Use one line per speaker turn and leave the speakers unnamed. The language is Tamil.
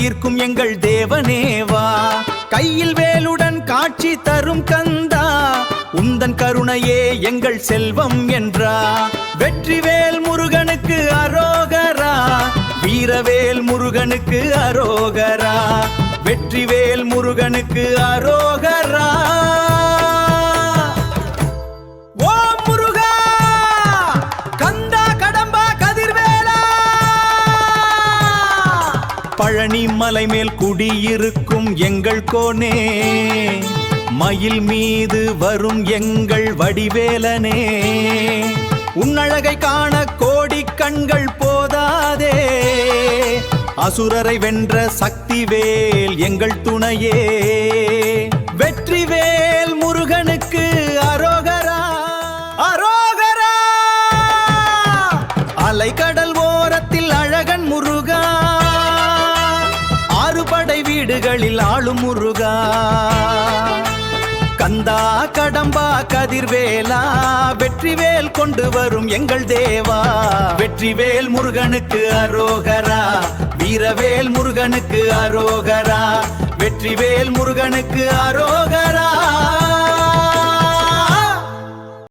தீர்க்கும் எங்கள் தேவனேவா. கையில் வேலுடன் காட்சி தரும் கந்தா, உந்தன் கருணையே எங்கள் செல்வம் என்றா. வெற்றிவேல் முருகனுக்கு அரோகரா, வீரவேல் முருகனுக்கு அரோகரா, வெற்றிவேல் முருகனுக்கு அரோகரா. ஓம் முருகா, கந்தா, கடம்பா, கதிர்வேலா. பழனி மலை மேல் குடியிருக்கும் எங்கள் கோனே, மயில் மீது வரும் எங்கள் வடிவேலனே. உன்னழகை காண கோடி கண்கள் போதாதே, அசுரரை வென்ற சக்திவேல் எங்கள் துணையே. வெற்றிவேல் முருகனுக்கு அரோகரா, அரோகரா. அலைக்கடல் ஓரத்தில் அழகன் முருகா, ஆறுபடை வீடுகளில் ஆளும் முருகா. கந்தா, கடம்பா, கதிர்வேலா, வெற்றிவேல் கொண்டு வரும் எங்கள் தேவா. வெற்றிவேல் முருகனுக்கு அரோகரா, வீரவேல் முருகனுக்கு அரோகரா, வெற்றிவேல் முருகனுக்கு அரோகரா.